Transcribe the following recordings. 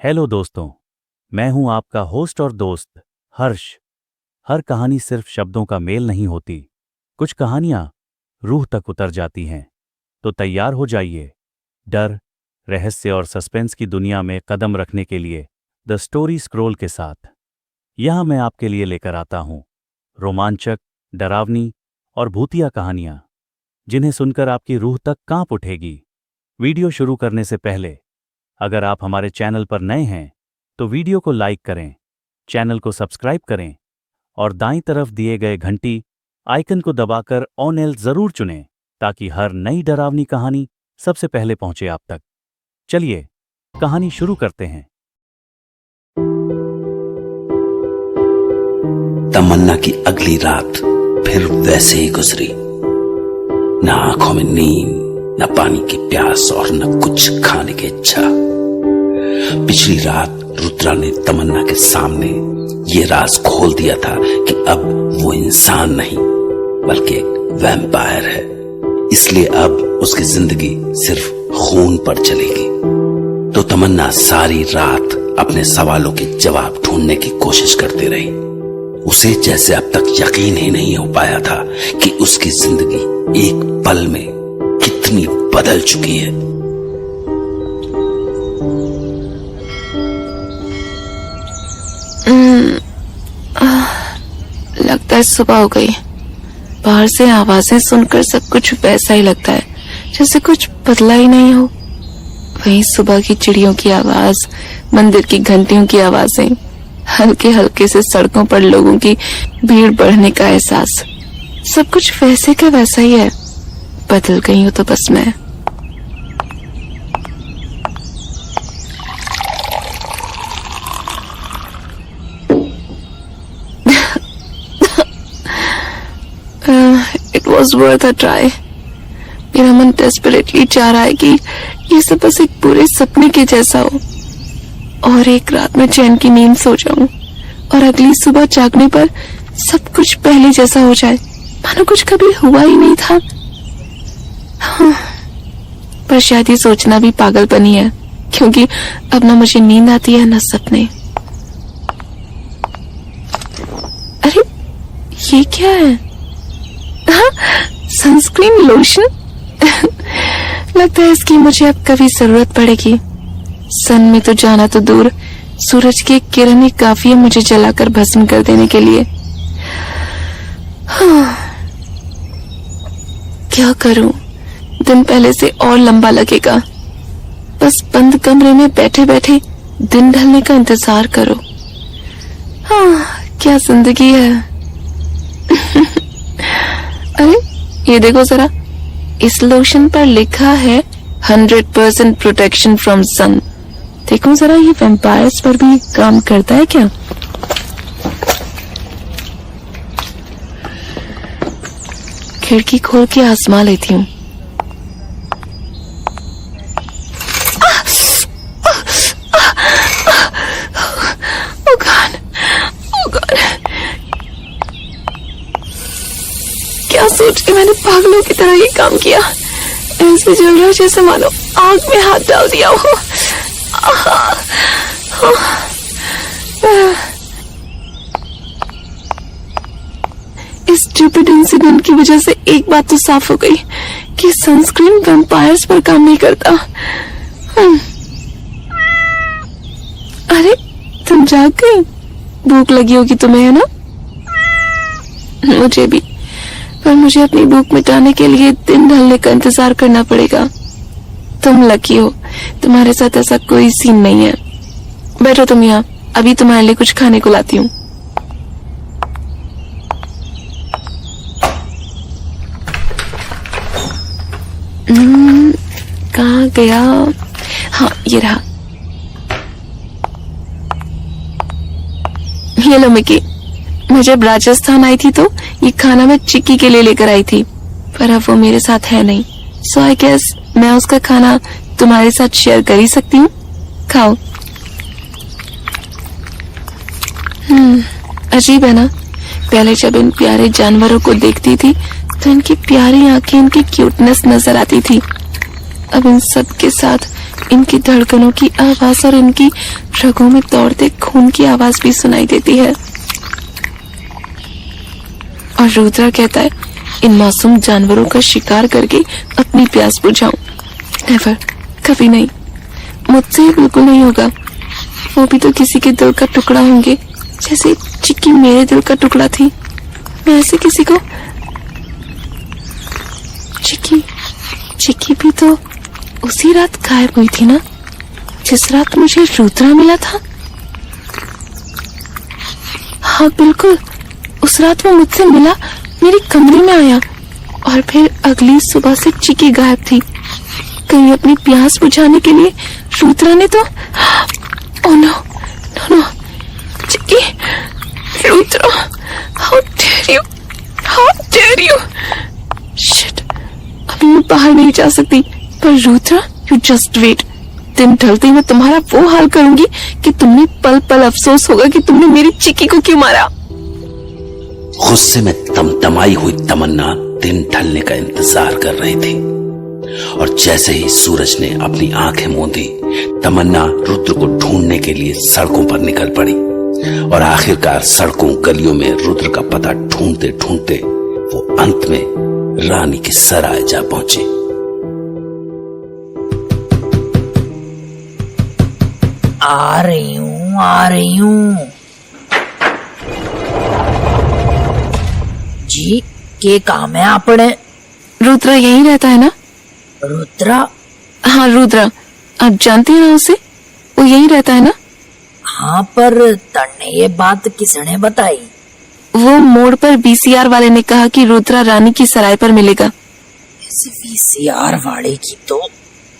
Hello दोस्तों, मैं हूं आपका होस्ट और दोस्त हर्ष। हर कहानी सिर्फ शब्दों का मेल नहीं होती, कुछ कहानियां रूह तक उतर जाती हैं। तो तैयार हो जाइए डर, रहस्य और सस्पेंस की दुनिया में कदम रखने के लिए द स्टोरी स्क्रॉल के साथ। यहां मैं आपके लिए लेकर आता हूं रोमांचक, डरावनी और भूतिया कहानियां, जिन्हें सुनकर आपकी रूह तक कांप उठेगी। वीडियो शुरू करने से पहले अगर आप हमारे चैनल पर नए हैं तो वीडियो को लाइक करें, चैनल को सब्सक्राइब करें और दाईं तरफ दिए गए घंटी आइकन को दबाकर ऑल जरूर चुनें ताकि हर नई डरावनी कहानी सबसे पहले पहुंचे आप तक। चलिए कहानी शुरू करते हैं। तमन्ना की अगली रात फिर वैसे ही गुजरी। न आंखों में नींद, न पानी की प्यास और न कुछ खाने की इच्छा। पिछली रात रुद्रा ने तमन्ना के सामने ये राज खोल दिया था कि अब वो इंसान नहीं बल्कि एक वैम्पायर है। इसलिए अब उसकी जिंदगी सिर्फ खून पर चलेगी। तो तमन्ना सारी रात अपने सवालों के जवाब ढूंढने की कोशिश करती रही। उसे जैसे अब तक यकीन ही नहीं हो पाया था कि उसकी जिंदगी एक पल में कितनी बदल चुकी है। लगता है सुबह हो गई। बाहर से आवाजें सुनकर सब कुछ वैसा ही लगता है जैसे कुछ बदला ही नहीं हो। वहीं सुबह की चिड़ियों की आवाज, मंदिर की घंटियों की आवाजें, हल्के हल्के से सड़कों पर लोगों की भीड़ बढ़ने का एहसास, सब कुछ वैसे का वैसा ही है। बदल गई हूं तो बस मैं। It was worth a try. मेरा मन डेस्परेटली चाह रहा है कि ये सब बस एक पूरे सपने के जैसा हो और एक रात में चैन की नींद सो जाऊं और अगली सुबह जागने पर सब कुछ पहले जैसा हो जाए, मानो कुछ कभी हुआ ही नहीं था। हाँ, पर शायद ये सोचना भी पागलपनी है, क्योंकि अब ना मुझे नींद आती है ना सपने। अरे ये क्या है? Sunscreen lotion. लगता है इसकी मुझे अब कभी जरूरत पड़ेगी। सन में तो जाना तो दूर, सूरज की किरण ही काफी है मुझे जलाकर भस्म कर देने के लिए। क्या करूं? दिन पहले से और लंबा लगेगा। बस बंद कमरे में बैठे बैठे दिन ढलने का इंतजार करो। क्या जिंदगी है। अरे ये देखो जरा, इस लोशन पर लिखा है 100% प्रोटेक्शन फ्रॉम सन। देखो जरा ये वैम्पायर्स पर भी काम करता है क्या? खिड़की खोल के आजमा लेती हूँ। क्या सोच के मैंने पागलों की तरह ये काम किया। ऐसे जल रहा जैसे मानो आग में हाथ डाल दिया हो। इस स्टूपिड इंसिडेंट की वजह से एक बात तो साफ हो गई कि सनस्क्रीन वैम्पायर्स पर काम नहीं करता। अरे तुम जाग गई? भूख लगी होगी तुम्हें, है ना? मुझे भी, पर मुझे अपनी भूख मिटाने के लिए दिन ढलने का इंतजार करना पड़ेगा। तुम लकी हो, तुम्हारे साथ ऐसा कोई सीन नहीं है। बैठो तुम यहाँ, अभी तुम्हारे लिए कुछ खाने को लाती हूँ। कहाँ गया? हाँ ये रहा। ये लो मिकी, मैं जब राजस्थान आई थी तो ये खाना मैं चिक्की के लिए लेकर आई थी, पर अब वो मेरे साथ है नहीं। सो आई गेस मैं उसका खाना तुम्हारे साथ शेयर कर ही सकती हूँ। खाओ। अजीब है ना, पहले जब इन प्यारे जानवरों को देखती थी तो इनकी प्यारी आंखें, इनकी क्यूटनेस नजर आती थी। अब इन सब के साथ इनकी धड़कनों की आवाज और इनकी रगों में दौड़ते खून की आवाज भी सुनाई देती है। और रुद्रा कहता है इन मासूम जानवरों का शिकार करके अपनी प्यास बुझाऊं। नेवर, कभी नहीं, मुझसे बिल्कुल नहीं होगा। वो भी तो किसी के दिल का टुकड़ा होंगे, जैसे चिक्की मेरे दिल का टुकड़ा थी। मैं ऐसे किसी को चिक्की भी तो उसी रात गायब हुई थी ना, जिस रात मुझे रुद्रा मिला था। हाँ बिल्कुल, उस रात वो मुझसे मिला, मेरी कमरे में आया और फिर अगली सुबह से चिक्की गायब थी। कहीं अपनी प्यास बुझाने के लिए रुद्रा ने तो oh no no no, Chikki, Rudra, how dare you. Shit, अभी मैं बाहर नहीं जा सकती। पर रुद्रा, यू जस्ट वेट, दिन ढलते ही मैं तुम्हारा वो हाल करूंगी कि तुम्हें पल पल अफसोस होगा कि तुमने मेरी चिक्की को क्यों मारा। गुस्से में तमतमाई हुई तमन्ना दिन ढलने का इंतजार कर रही थी और जैसे ही सूरज ने अपनी आंखें मूंदी, तमन्ना रुद्र को ढूंढने के लिए सड़कों पर निकल पड़ी और आखिरकार सड़कों गलियों में रुद्र का पता ढूंढते ढूंढते वो अंत में रानी की सराय जा पहुंची। आ रही हूँ जी, के काम है आपने? रुद्रा यही रहता है ना? रुद्रा? हाँ रुद्रा, आप जानती हैं ना उसे, वो यही रहता है ना? हाँ, पर तन्ने ये बात किसने बताई? वो मोड़ पर वीसीआर वाले ने कहा कि रुद्रा रानी की सराय पर मिलेगा। इस वीसीआर वाले की तो,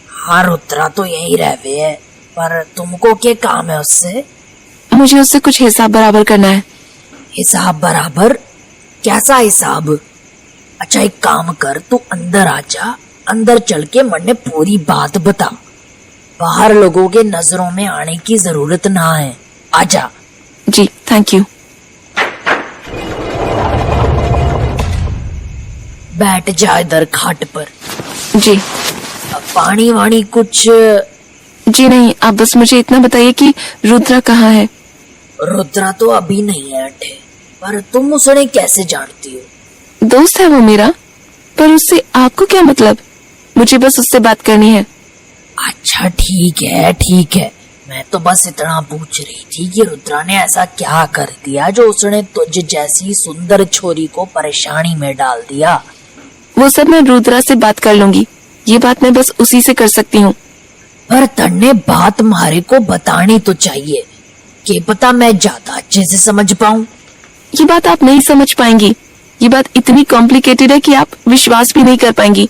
हाँ रुद्रा तो यही रहवे है, पर तुमको क्या काम है उससे? मुझे उससे कुछ हिसाब बराबर करना है। हिसाब बराबर? कैसा हिसाब? अच्छा एक काम कर, तू अंदर आ जा, अंदर चल के मन्ने पूरी बात बता, बाहर लोगों के नजरों में आने की जरूरत ना है, आजा। जी थैंक यू। बैठ जा इधर खाट पर। जी। पानी वानी कुछ? जी नहीं, आप बस मुझे इतना बताइए कि रुद्रा कहाँ है। रुद्रा तो अभी नहीं है अटे, पर तुम उसे कैसे जानती हो? दोस्त है वो मेरा, पर उससे आपको क्या मतलब? मुझे बस उससे बात करनी है। अच्छा ठीक है, मैं तो बस इतना पूछ रही थी कि रुद्रा ने ऐसा क्या कर दिया जो उसने तुझ जैसी सुंदर छोरी को परेशानी में डाल दिया। वो सब मैं रुद्रा से बात कर लूंगी, ये बात मैं बस उसी से कर सकती हूँ। पर तन्ने बात मारे को बतानी तो चाहिए, कि पता मैं ज्यादा अच्छे से समझ पाऊं। ये बात आप नहीं समझ पाएंगी, ये बात इतनी कॉम्प्लिकेटेड है कि आप विश्वास भी नहीं कर पाएंगी,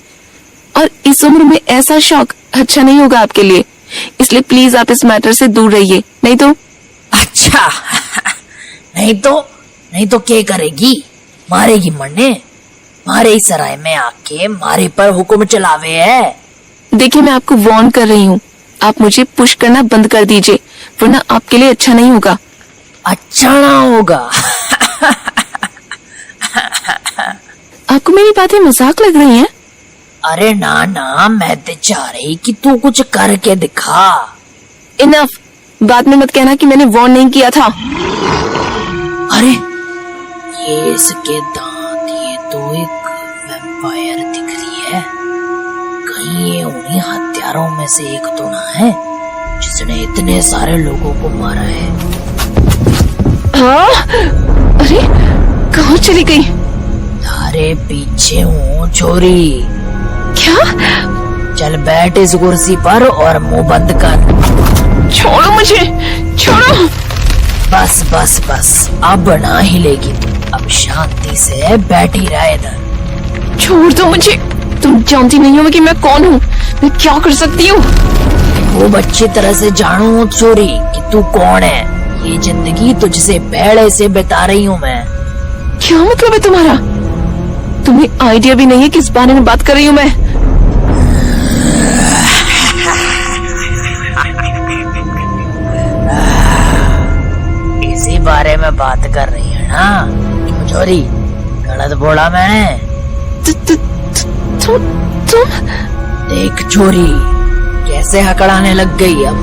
और इस उम्र में ऐसा शौक अच्छा नहीं होगा आपके लिए, इसलिए प्लीज आप इस मैटर से दूर रहिए, नहीं तो। अच्छा नहीं तो क्या करेगी? मारेगी मरने? मारे सराय में आके मारे पर हुक्म चलावे है। देखिए मैं आपको वार्न कर रही हूँ, आप मुझे पुश करना बंद कर दीजिए, वरना आपके लिए अच्छा नहीं होगा। अच्छा ना होगा? आपको मेरी बातें मजाक लग रही हैं? अरे ना, मैं तो चाह रही कि तू कुछ करके दिखा। इनफ, बाद में मत कहना कि मैंने वार्न नहीं किया था। अरे ये इसके दांत, ये तो एक वैम्पायर दिख रही है। कहीं ये उन्हीं हत्यारों में से एक तो ना है जिसने इतने सारे लोगों को मारा है? हाँ? अरे कहाँ चली गई? अरे पीछे हूँ छोरी। क्या? चल बैठ इस कुर्सी पर और मुंह बंद कर। छोड़ो मुझे, छोड़ो। बस अब ना हिलेगी, अब शांति से बैठी रहे इधर। छोड़ दो मुझे, तुम जानती नहीं हो कि मैं कौन हूँ, मैं क्या कर सकती हूँ। खूब अच्छी तरह से जानू छोरी कि तू कौन है। ये जिंदगी तुझसे पहले से बिता रही हूँ मैं। क्या मतलब है तुम्हारा? तुम्हें आइडिया भी नहीं है किस बारे में बात कर रही हूँ मैं। इसी बारे में बात कर रही है ना छोरी? गलत बोला मैंने? तुम देख छोरी, कैसे हकड़ाने लग गई अब?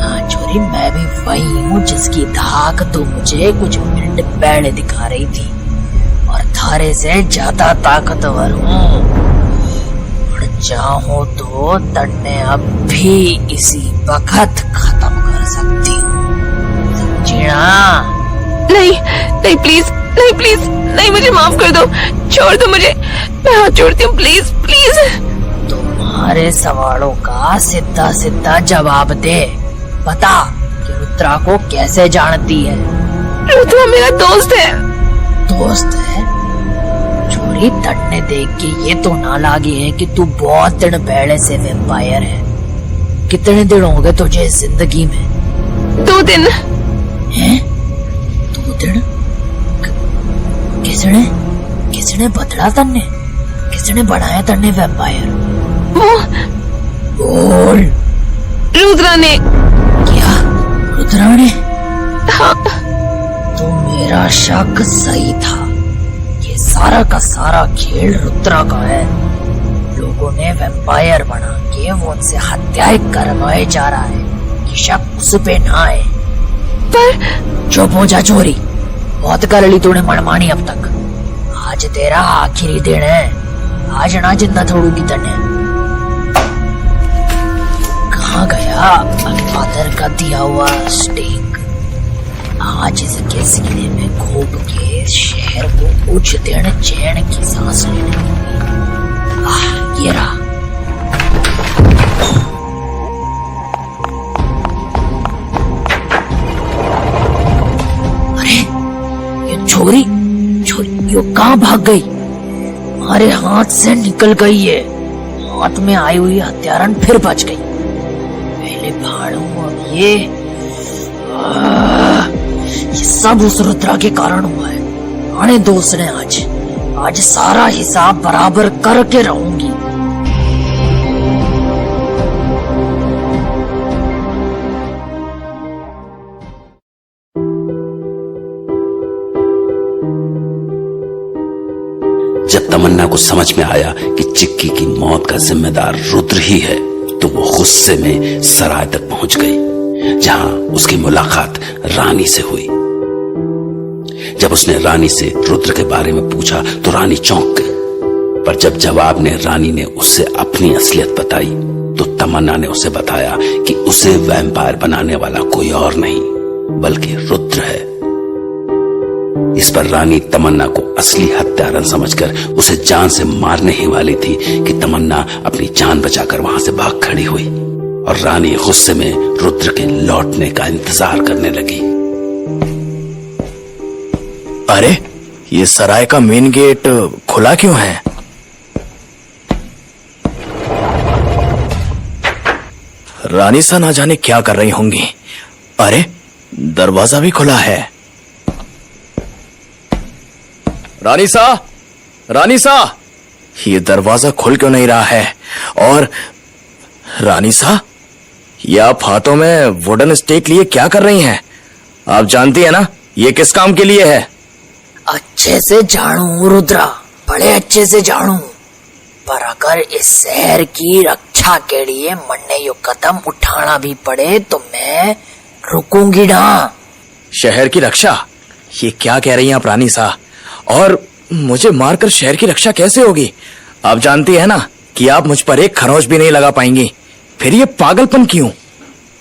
हाँ छोरी, मैं भी वही हूँ जिसकी धाक तो मुझे कुछ मिनट पहले दिखा रही थी और थारे से ज्यादा ताकतवर हूँ। और चाहूँ तो तन्ने अब भी इसी वक्त खत्म कर सकती हूँ, समझी ना? नहीं नहीं प्लीज, नहीं प्लीज, नहीं, मुझे माफ कर दो, छोड़ दो मुझे, मैं हाथ जोड़ती हूँ, प्लीज प्लीज। तुम्हारे सवालों का सीधा सीधा जवाब दे। बता कि रुद्रा को कैसे जानती है? रुद्रा मेरा दोस्त है। दोस्त है? छोरी, तन्ने देख के ये तो ना लागे है कि तू बहुत दिन पहले से वैम्पायर है। कितने दिन हो गए तुझे जिंदगी में? 2 दिन। हैं? 2 दिन? किसने बदला तन्ने? किसने बनाया तन्ने वैम्पायर? वो बोल। रुद्रा ने। क्या? रुद्रा ने? हाँ। तो मेरा शक सही था। ये सारा का सारा खेल रुद्रा का है। लोगों ने वैम्पायर बना के वो उनसे हत्याएं करवाए जा रहा है कि शक उस पे ना आए। पर चुप हो जा चोरी, बहुत कर ली तूने मनमानी अब तक। आज तेरा आखिरी दिन है, आज ना जिंदा छोड़ूंगी तन्ने। कहाँ गया अल्फादर का दिया हुआ स्टेक? आज इसके सीने में घोप के शहर को कुछ दिन चैन की सांस लेने दूंगी। ये रहा। अरे ये छोरी यो कहाँ भाग गई? हमारे हाथ से निकल गई है। हाथ में आई हुई हत्यारन फिर बच गई। पहले भाड़ू अब ये सब उस रुद्रा के कारण हुआ है। आने दोस्त ने आज सारा हिसाब बराबर करके रहूंगी। जब तमन्ना को समझ में आया कि चिक्की की मौत का जिम्मेदार रुद्र ही है, तो वो गुस्से में सराय तक पहुंच गई, जहां उसकी मुलाकात रानी से हुई। जब उसने रानी से रुद्र के बारे में पूछा तो रानी चौंक गई, पर जब जवाब ने रानी ने उससे अपनी असलियत बताई तो तमन्ना ने उसे बताया कि उसे वैम्पायर बनाने वाला कोई और नहीं बल्कि रुद्र है। इस पर रानी तमन्ना को असली हत्यारन समझकर उसे जान से मारने ही वाली थी कि तमन्ना अपनी जान बचाकर वहां से भाग खड़ी हुई और रानी गुस्से में रुद्र के लौटने का इंतजार करने लगी। अरे, ये सराय का मेन गेट खुला क्यों है? रानी सा ना जाने क्या कर रही होंगी। अरे, दरवाजा भी खुला है। रानी सा, ये दरवाजा खुल क्यों नहीं रहा है? और रानी सा, ये आप हाथों में वुडन स्टेक लिए क्या कर रही हैं? आप जानती है ना ये किस काम के लिए है? अच्छे से जानू रुद्रा, बड़े अच्छे से जानू। पर अगर इस शहर की रक्षा के लिए मरने यो कदम उठाना भी पड़े तो मैं रुकूंगी ना। शहर की रक्षा? ये क्या कह रही हैं आप रानी सा? और मुझे मारकर शहर की रक्षा कैसे होगी? आप जानती है ना कि आप मुझ पर एक खरोंच भी नहीं लगा पाएंगी। फिर ये पागलपन क्यों?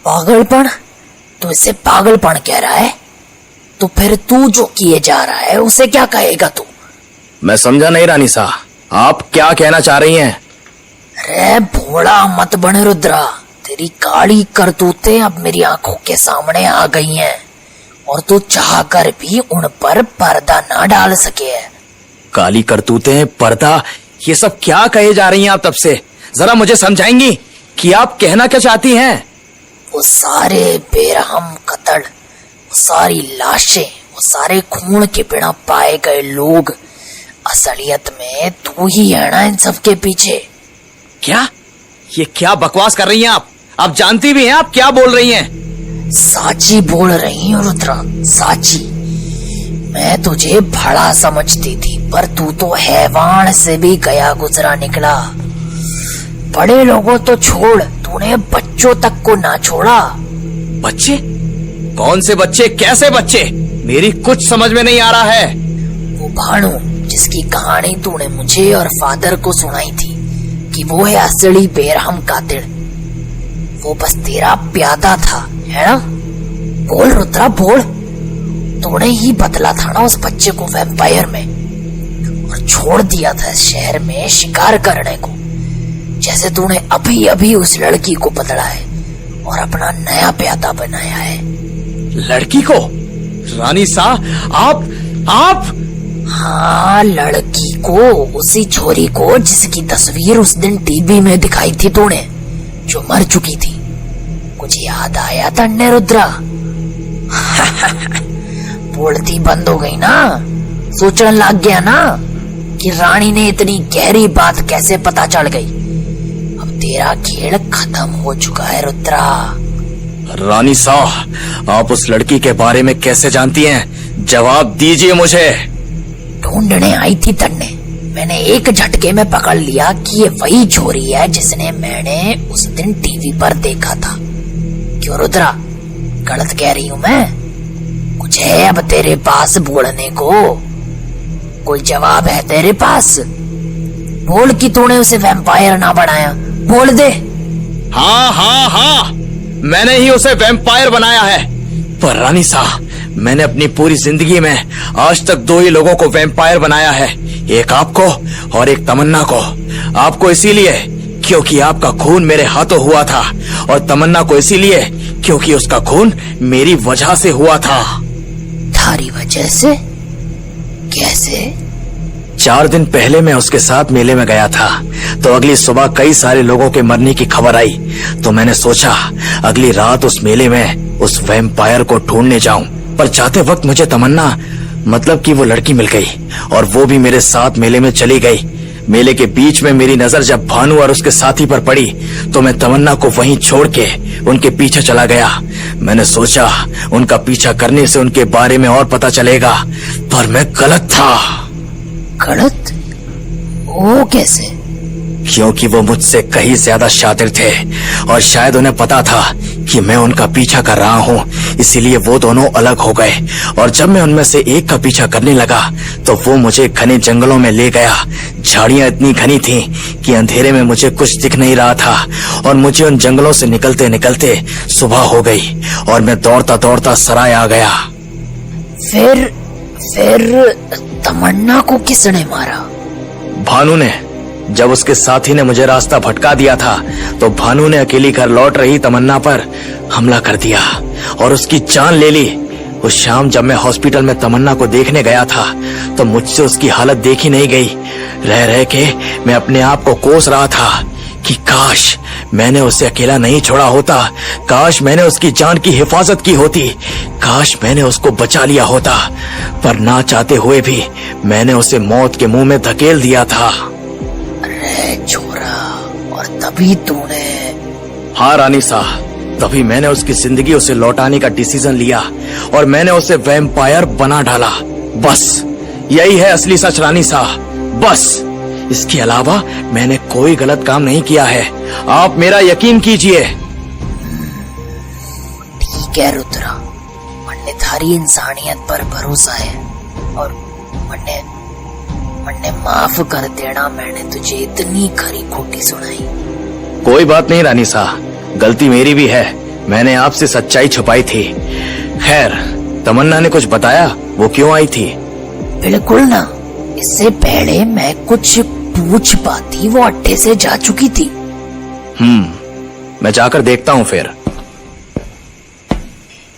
पागलपन? तो इसे पागलपन कह रहा है? तो फिर तू जो किए जा रहा है उसे क्या कहेगा तू? मैं समझा नहीं रानी सा, आप क्या कहना चाह रही हैं? अरे भोला मत बन रुद्रा, तेरी काली करतूतें अब मेरी आंखों के सामने आ गई हैं और तू चाह कर भी उन पर पर्दा ना डाल सके। काली करतूतें, पर्दा, ये सब क्या कहे जा रही हैं आप तब से? जरा मुझे समझाएंगी कि आप कहना क्या चाहती हैं? वो सारे बेरहम कत्ल, वो सारी लाशें, वो सारे खून के बिना पाए गए लोग, असलियत में तू ही है ना इन सब के पीछे। क्या? ये क्या बकवास कर रही हैं आप? आप जानती भी हैं आप क्या बोल रही हैं? साची बोल रही हूँ रुद्रा, साची। मैं तुझे भला समझती थी पर तू तो हैवान से भी गया गुजरा निकला। बड़े लोगों तो छोड़, तूने बच्चों तक को ना छोड़ा। बच्चे? कौन से बच्चे, कैसे बच्चे? मेरी कुछ समझ में नहीं आ रहा है। वो भानु जिसकी कहानी तूने मुझे और फादर को सुनाई थी कि वो है असली बेरहम कातिल, वो बस तेरा प्यादा था, है ना? बोल रुद्रा बोल, तूने ही बदला था ना उस बच्चे को वैम्पायर में और छोड़ दिया था इस शहर में शिकार करने को, जैसे तूने अभी अभी उस लड़की को बदला है और अपना नया प्यादा बनाया है। लड़की को? रानी सा, आप? हाँ, लड़की को, उसी छोरी को जिसकी तस्वीर उस दिन टीवी में दिखाई थी तूने, जो मर चुकी थी। कुछ याद आया तन्ने रुद्रा? बोलती बंद हो गई ना? सोचने लग गया ना कि रानी ने इतनी गहरी बात कैसे पता चल गई? अब तेरा खेल खत्म हो चुका है रुद्रा। रानी सा, आप उस लड़की के बारे में कैसे जानती हैं? जवाब दीजिए मुझे। ढूंढने आई थी तन्ने, मैंने एक झटके में पकड़ लिया कि ये वही छोरी है जिसने मैंने उस दिन टीवी पर देखा था। क्यों रुद्रा, गलत कह रही हूं मैं? कुछ है अब तेरे पास बोलने को? कोई जवाब है तेरे पास? बोल कि तूने उसे वैम्पायर ना बनाया, बोल दे। हाँ, मैंने ही उसे वैम्पायर बनाया है। पर रानी सा, मैंने अपनी पूरी जिंदगी में आज तक 2 ही लोगों को वैम्पायर बनाया है, एक आपको और एक तमन्ना को। आपको इसीलिए क्योंकि आपका खून मेरे हाथों हुआ था, और तमन्ना को इसीलिए क्योंकि उसका खून मेरी वजह से हुआ था। थारी वजह से? कैसे? 4 दिन पहले मैं उसके साथ मेले में गया था, तो अगली सुबह कई सारे लोगों के मरने की खबर आई, तो मैंने सोचा अगली रात उस मेले में उस वैम्पायर को ढूंढने जाऊं। पर जाते वक्त मुझे तमन्ना, मतलब कि वो लड़की मिल गई, और वो भी मेरे साथ मेले में चली गई। मेले के बीच में मेरी नजर जब भानु और उसके साथी पर पड़ी, तो मैं तमन्ना को वहीं छोड़ के उनके पीछे चला गया। मैंने सोचा उनका पीछा करने से उनके बारे में और पता चलेगा, पर मैं गलत था। गलत? वो कैसे? क्योंकि वो मुझसे कहीं ज्यादा शातिर थे, और शायद उन्हें पता था कि मैं उनका पीछा कर रहा हूँ, इसीलिए वो दोनों अलग हो गए। और जब मैं उनमें से एक का पीछा करने लगा, तो वो मुझे घने जंगलों में ले गया। झाड़ियां इतनी घनी थीं कि अंधेरे में मुझे कुछ दिख नहीं रहा था, और मुझे उन जंगलों से निकलते निकलते सुबह हो गई, और मैं दौड़ता दौड़ता सराय आ गया। फिर तमन्ना को किसने मारा? भानु ने। जब उसके साथी ने मुझे रास्ता भटका दिया था, तो भानु ने अकेली घर लौट रही तमन्ना पर हमला कर दिया और उसकी जान ले ली। उस शाम जब मैं हॉस्पिटल में तमन्ना को देखने गया था, तो मुझसे उसकी हालत देखी नहीं गई। रह रह के मैं अपने आप को कोस रहा था कि काश मैंने उसे अकेला नहीं छोड़ा होता, काश मैंने उसकी जान की हिफाजत की होती, काश मैंने उसको बचा लिया होता। पर ना चाहते हुए भी मैंने उसे मौत के मुंह में धकेल दिया था। अरे छोरा, और तभी तूने? हाँ रानी साहब, तभी मैंने उसकी जिंदगी उसे लौटाने का डिसीजन लिया, और मैंने उसे वैम्पायर बना डाला। बस यही है असली सच रानी साहब, बस। इसके अलावा मैंने कोई गलत काम नहीं किया है, आप मेरा यकीन कीजिए। ठीक है रुद्रा, मन्ने थारी इंसानियत पर भरोसा है, और मन्ने माफ कर देना, मैंने तुझे इतनी खरी खोटी सुनाई। कोई बात नहीं रानी साहब, गलती मेरी भी है, मैंने आपसे सच्चाई छुपाई थी। खैर, तमन्ना ने कुछ बताया वो क्यों आई थी? बिल्कुल ना, इससे पहले मैं कुछ पूछ पाती वो अड्डे से जा चुकी थी। मैं जाकर देखता हूँ फिर।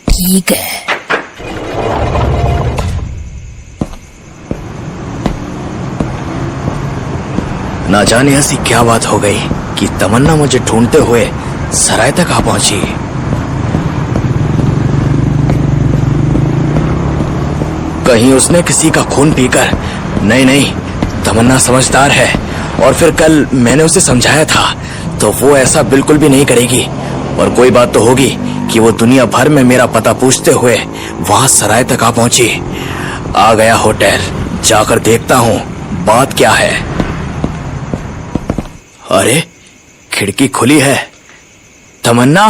ठीक है। ना जाने ऐसी क्या बात हो गई कि तमन्ना मुझे ढूंढते हुए सराय तक आ पहुंची। कहीं उसने किसी का खून पीकर? नहीं, तमन्ना समझदार है, और फिर कल मैंने उसे समझाया था, तो वो ऐसा बिल्कुल भी नहीं करेगी। और कोई बात तो होगी कि वो दुनिया भर में मेरा पता पूछते हुए वहां सराय तक आ पहुंची। आ गया होटल, जाकर देखता हूँ बात क्या है। अरे, खिड़की खुली है, तमन्ना,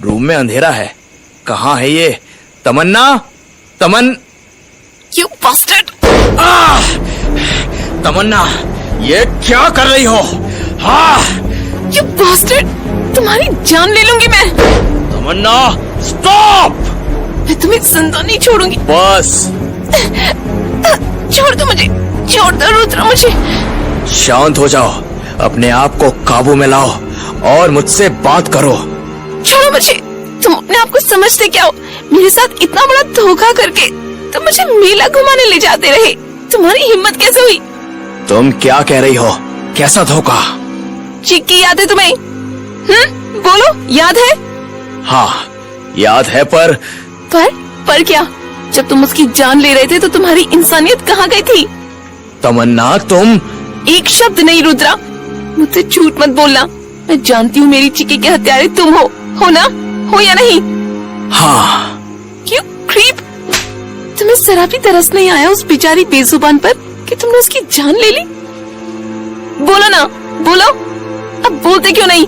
रूम में अंधेरा है, कहाँ है ये? तमन्ना, You bastard! तमन्ना, ये क्या कर रही हो? हाँ, You bastard! तुम्हारी जान ले लूंगी मैं। तमन्ना, स्टॉप! मैं तुम्हें जिंदा नहीं छोड़ूंगी। बस, छोड़ दो मुझे, छोड़ दो रुद्रा मुझे। शांत हो जाओ, अपने आप को काबू में लाओ और मुझसे बात करो। छोड़ो मुझे। तुम अपने आप को समझते क्या हो? मेरे साथ इतना बड़ा धोखा करके तुम मुझे मेला घुमाने ले जाते रहे। तुम्हारी हिम्मत कैसे हुई? तुम क्या कह रही हो? कैसा धोखा? चिक्की याद है तुम्हें? बोलो, याद है? हाँ, याद है, पर क्या? जब तुम उसकी जान ले रहे थे तो तुम्हारी इंसानियत कहाँ गई थी? तमन्ना, तुम एक शब्द नहीं रुद्रा, मुझसे झूठ मत बोलना। मैं जानती हूँ मेरी चिक्की के हत्यारे तुम हो ना? हो या नहीं? हाँ। क्यों क्रीप? तुम्हें जरा भी तरस नहीं आया उस बेचारी बेजुबान पर कि तुमने उसकी जान ले ली? बोलो ना, बोलो। अब बोलते क्यों नहीं?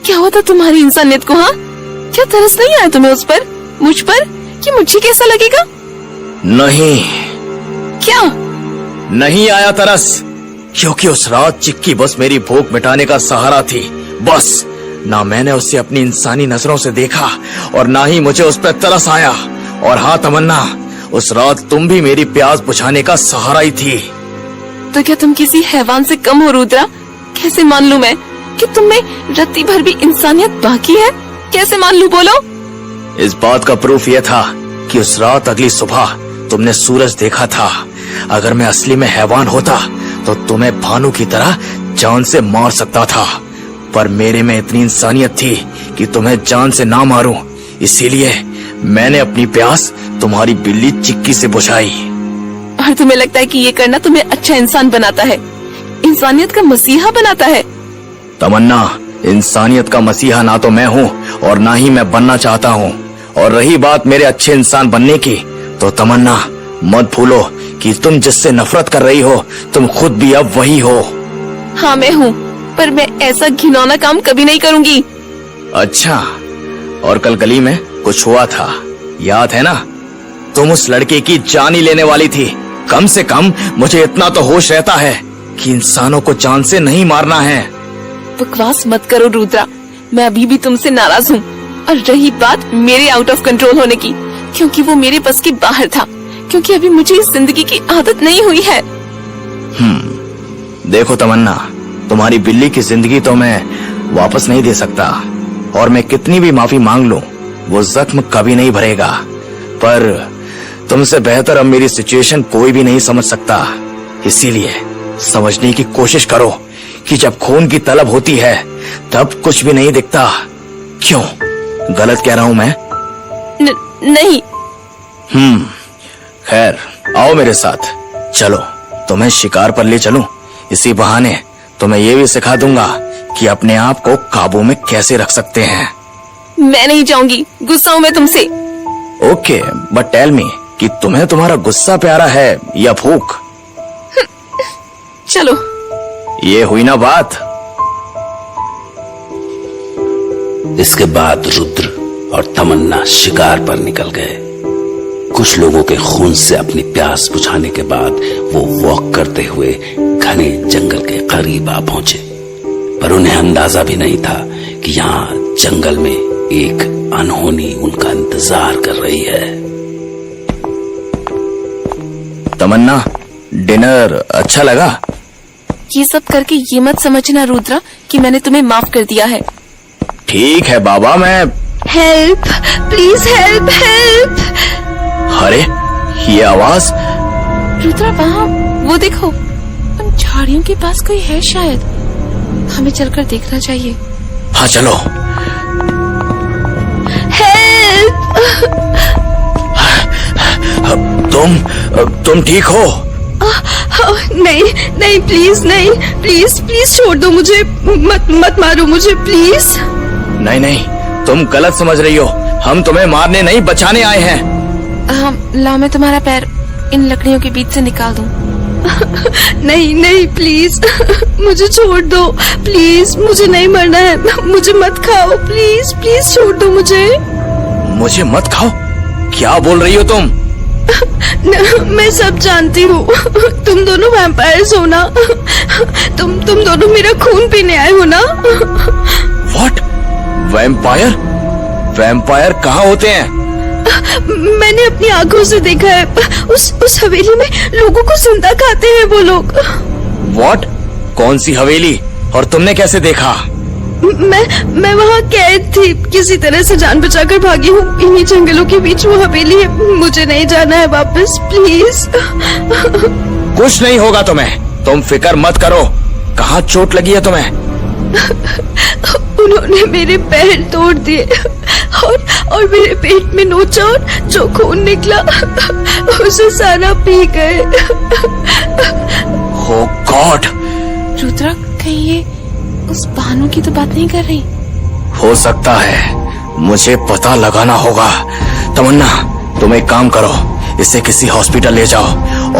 क्या हुआ था तुम्हारी इंसानियत को? हाँ, क्या तरस नहीं आया तुम्हें उस पर, मुझ पर, कि मुझे कैसा लगेगा? नहीं, क्या नहीं आया तरस, क्योंकि उस रात चिक्की बस मेरी भूख मिटाने का सहारा थी। बस, ना मैंने उसे अपनी इंसानी नजरों से देखा और ना ही मुझे उस पर तरस आया। और हाँ तमन्ना, उस रात तुम भी मेरी प्यास बुझाने का सहारा ही थी। तो क्या तुम किसी हैवान से कम हो रुद्रा? कैसे मान लूं मैं कि तुम में रत्ती भर भी इंसानियत बाकी है? कैसे मान लूं, बोलो? इस बात का प्रूफ यह था कि उस रात अगली सुबह तुमने सूरज देखा था। अगर मैं असली में हैवान होता तो तुम्हें भानु की तरह जान से मार सकता था, पर मेरे में इतनी इंसानियत थी कि तुम्हें जान से ना मारूं। इसीलिए मैंने अपनी प्यास तुम्हारी बिल्ली चिक्की से बुझाई। और तुम्हें लगता है कि ये करना तुम्हें अच्छा इंसान बनाता है, इंसानियत का मसीहा बनाता है? तमन्ना, इंसानियत का मसीहा ना तो मैं हूँ और ना ही मैं बनना चाहता हूँ। और रही बात मेरे अच्छे इंसान बनने की, तो तमन्ना मत भूलो कि तुम जिससे नफरत कर रही हो तुम खुद भी अब वही हो। हाँ मैं हूँ, पर मैं ऐसा घिनौना काम कभी नहीं करूँगी। अच्छा, और कल गली में कुछ हुआ था, याद है ना? तुम उस लड़के की जान ही लेने वाली थी। कम से कम मुझे इतना तो होश रहता है कि इंसानों को जान से नहीं मारना है। बकवास मत करो रुद्रा, मैं अभी भी तुमसे नाराज हूँ। और रही बात मेरे आउट ऑफ कंट्रोल होने की, क्योंकि वो मेरे बस के बाहर था, क्योंकि अभी मुझे इस जिंदगी की आदत नहीं हुई है। देखो तमन्ना, तुम्हारी बिल्ली की जिंदगी तो मैं वापस नहीं दे सकता, और मैं कितनी भी माफी मांग लूं वो जख्म कभी नहीं भरेगा। पर तुमसे बेहतर अब मेरी सिचुएशन कोई भी नहीं समझ सकता। इसीलिए समझने की कोशिश करो कि जब खून की तलब होती है तब कुछ भी नहीं दिखता। क्यों, गलत कह रहा हूं मैं? नहीं। खैर, आओ मेरे साथ, चलो तुम्हें शिकार पर ले चलूं। इसी बहाने तुम्हें ये भी सिखा दूंगा कि अपने आप को काबू में कैसे रख सकते हैं। मैं नहीं जाऊंगी, गुस्सा हूँ मैं तुमसे। ओके, बट टेल मी कि तुम्हें तुम्हारा गुस्सा प्यारा है या भूख? चलो। ये हुई ना बात। इसके बाद रुद्र और तमन्ना शिकार पर निकल गए। कुछ लोगों के खून से अपनी प्यास बुझाने के बाद वो वॉक करते हुए घने जंगल के करीब आ पहुंचे, पर उन्हें अंदाजा भी नहीं था कि यहाँ जंगल में एक अनहोनी उनका इंतजार कर रही है। तमन्ना, डिनर अच्छा लगा? ये सब करके ये मत समझना रुद्रा कि मैंने तुम्हें माफ कर दिया है। ठीक है बाबा, मैं हेल्प, प्लीज हेल्प, हेल्प। अरे ये आवाज! रुद्रा वहाँ, वो देखो, उन झाड़ियों के पास कोई है शायद। हमें चलकर देखना चाहिए। हाँ चलो। हेल्प! तुम ठीक हो? नहीं नहीं, प्लीज नहीं, प्लीज प्लीज छोड़ दो मुझे, मत मारो मुझे प्लीज। नहीं नहीं, तुम गलत समझ रही हो। हम तुम्हें मारने नहीं, बचाने आए हैं। लाओ, मैं तुम्हारा पैर इन लकड़ियों के बीच से निकाल दूं। नहीं नहीं प्लीज, मुझे छोड़ दो प्लीज, मुझे नहीं मरना है, मुझे मत खाओ प्लीज, प्लीज छोड़ दो मुझे। मुझे मत खाओ? क्या बोल रही हो तुम? मैं सब जानती हूँ, तुम दोनों वैम्पायर्स हो ना, तुम दोनों मेरा खून पीने आए हो ना। व्हाट? वैम्पायर? वैम्पायर कहाँ होते हैं? मैंने अपनी आंखों से देखा है, उस हवेली में लोगों को जिंदा खाते हैं वो लोग। व्हाट? कौन सी हवेली? और तुमने कैसे देखा? मैं वहाँ कैद थी, किसी तरह से जान बचाकर भागी हूँ। इन्हीं जंगलों के बीच वो हवेली है, मुझे नहीं जाना है वापस प्लीज। कुछ नहीं होगा तुम्हें, तुम फिक्र मत करो। कहाँ चोट लगी है तुम्हें? उन्होंने मेरे पैर तोड़ दिए और मेरे पेट में नोचा और जो खून निकला उसे सारा पी गए। Oh God! रुद्रा, कहीं ये उस भानु की तो बात नहीं कर रही? हो सकता है, मुझे पता लगाना होगा। तमन्ना, तुम एक काम करो, इसे किसी हॉस्पिटल ले जाओ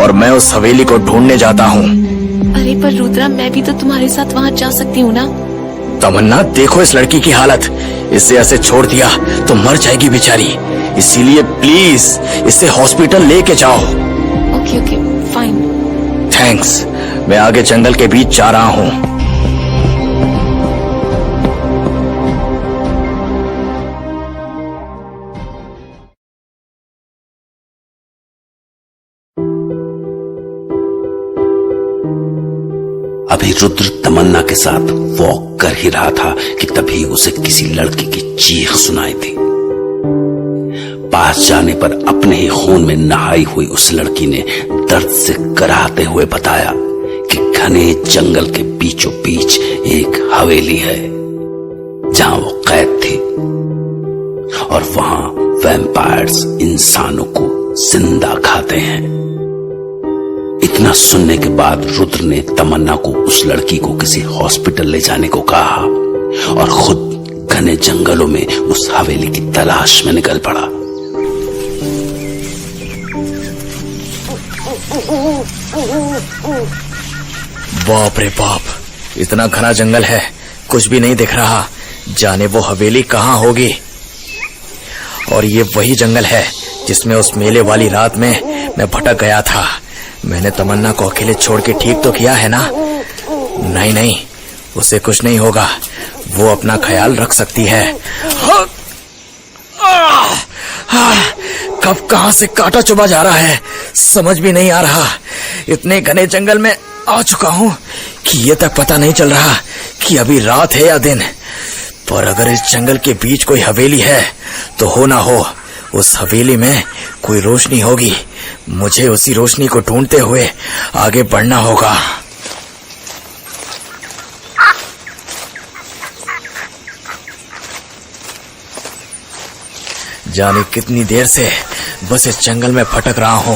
और मैं उस हवेली को ढूंढने जाता हूँ। अरे पर रुद्रा, मैं भी तो तुम्हारे साथ वहाँ जा सकती हूँ ना। तमन्ना, देखो इस लड़की की हालत, इसे ऐसे छोड़ दिया तो मर जाएगी बेचारी, इसीलिए प्लीज इसे हॉस्पिटल लेके जाओ। Okay okay fine. थैंक्स, मैं आगे जंगल के बीच जा रहा हूँ। अभी रुद्र तमन्ना के साथ वॉक कर ही रहा था कि तभी उसे किसी लड़की की चीख सुनाई दी। पास जाने पर अपने ही खून में नहाई हुई उस लड़की ने दर्द से कराहते हुए बताया कि घने जंगल के बीचों बीच एक हवेली है जहां वो कैद थी और वहां वैम्पायर्स इंसानों को जिंदा खाते हैं। इतना सुनने के बाद रुद्र ने तमन्ना को उस लड़की को किसी हॉस्पिटल ले जाने को कहा और खुद घने जंगलों में उस हवेली की तलाश में निकल पड़ा। बाप रे बाप, इतना घना जंगल है, कुछ भी नहीं दिख रहा। जाने वो हवेली कहाँ होगी। और ये वही जंगल है जिसमें उस मेले वाली रात में मैं भटक गया था। मैंने तमन्ना को अकेले छोड़ के ठीक तो किया है ना? नहीं नहीं, उसे कुछ नहीं होगा, वो अपना ख्याल रख सकती है। कब कहां से कांटा चुभा जा रहा है समझ भी नहीं आ रहा। इतने घने जंगल में आ चुका हूं कि ये तक पता नहीं चल रहा कि अभी रात है या दिन। पर अगर इस जंगल के बीच कोई हवेली है तो हो ना हो उस हवेली में कोई रोशनी होगी। मुझे उसी रोशनी को ढूंढते हुए आगे बढ़ना होगा। जाने कितनी देर से बस इस जंगल में भटक रहा हूं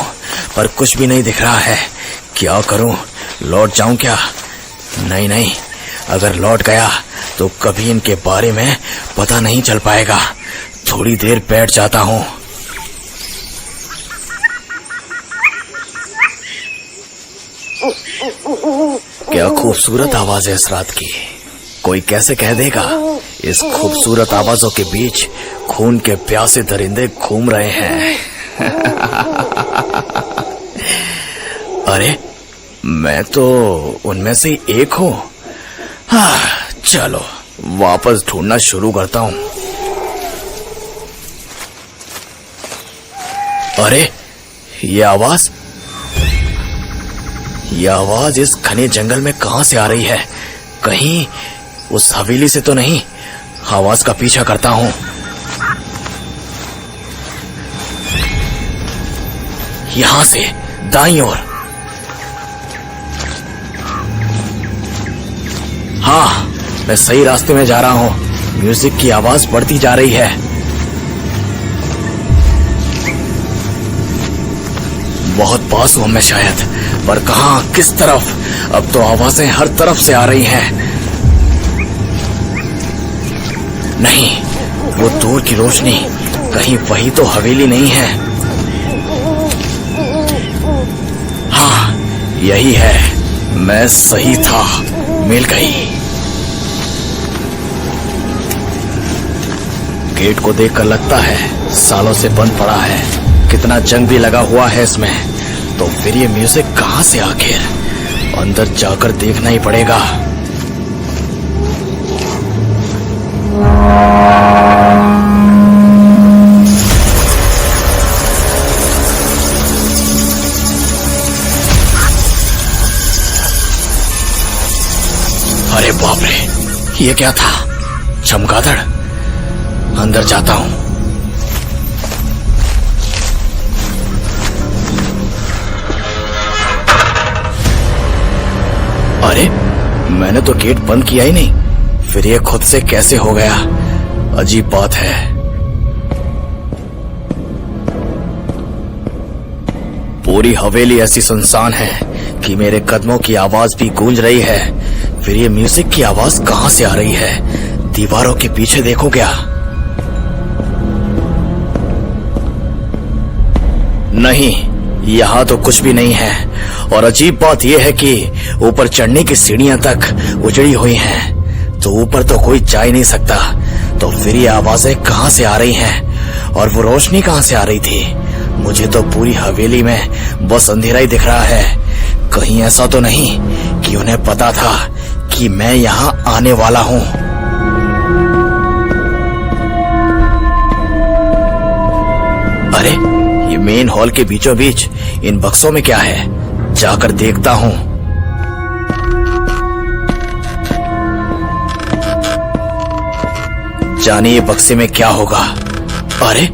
पर कुछ भी नहीं दिख रहा है। क्या करूं, लौट जाऊं क्या? नहीं नहीं, अगर लौट गया तो कभी इनके बारे में पता नहीं चल पाएगा। थोड़ी देर बैठ जाता हूं। क्या खूबसूरत आवाज है इस रात की। कोई कैसे कह देगा इस खूबसूरत आवाजों के बीच खून के प्यासे दरिंदे घूम रहे हैं। अरे मैं तो उनमें से एक हूं। चलो वापस ढूंढना शुरू करता हूं। अरे ये आवाज इस घने जंगल में कहां से आ रही है? कहीं उस हवेली से तो नहीं? आवाज का पीछा करता हूं। यहां से दाईं ओर। हाँ, मैं सही रास्ते में जा रहा हूं। म्यूजिक की आवाज बढ़ती जा रही है। बहुत पास हूं मैं शायद, पर कहां, किस तरफ? अब तो आवाजें हर तरफ से आ रही हैं। नहीं, वो दूर की रोशनी, कहीं वही तो हवेली नहीं है? हाँ, यही है, मैं सही था, मिल गई। गेट को देखकर लगता है सालों से बंद पड़ा है, कितना जंग भी लगा हुआ है इसमें। तो फिर ये म्यूजिक कहां से आखिर? अंदर जाकर देखना ही पड़ेगा। अरे बाप रे, ये क्या था? चमगादड़। अंदर जाता हूं। अरे, मैंने तो गेट बंद किया ही नहीं, फिर ये खुद से कैसे हो गया? अजीब बात है। पूरी हवेली ऐसी सुनसान है कि मेरे कदमों की आवाज भी गूंज रही है। फिर ये म्यूजिक की आवाज कहां से आ रही है? दीवारों के पीछे देखो क्या? नहीं, यहाँ तो कुछ भी नहीं है। और अजीब बात यह है कि ऊपर चढ़ने की सीढ़ियां तक उजड़ी हुई हैं, तो ऊपर तो कोई जा ही नहीं सकता। तो फिर ये आवाजें कहां से आ रही हैं? और वो रोशनी कहां से आ रही थी? मुझे तो पूरी हवेली में बस अंधेरा ही दिख रहा है। कहीं ऐसा तो नहीं कि उन्हें पता था कि मैं यहाँ आने वाला हूँ? अरे, ये मेन हॉल के बीचों बीच इन बक्सों में क्या है? जाकर देखता हूँ। जाने ये बक्से में क्या होगा? अरे,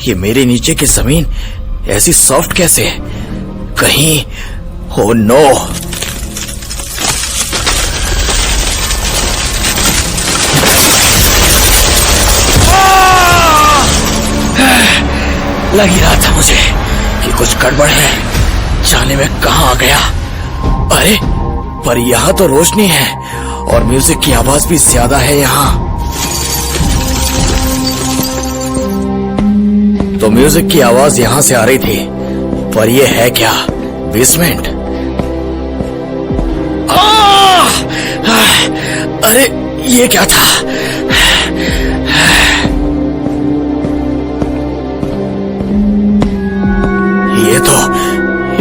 ये मेरे नीचे की जमीन ऐसी सॉफ्ट कैसे? कहीं हो नो, लग ही रहा था मुझे कि कुछ गड़बड़ है। जाने में कहां आ गया? अरे, पर यहाँ तो रोशनी है और म्यूजिक की आवाज भी ज्यादा है यहाँ। तो म्यूजिक की आवाज यहाँ से आ रही थी, पर ये है क्या? बेसमेंट? अरे, ये क्या था?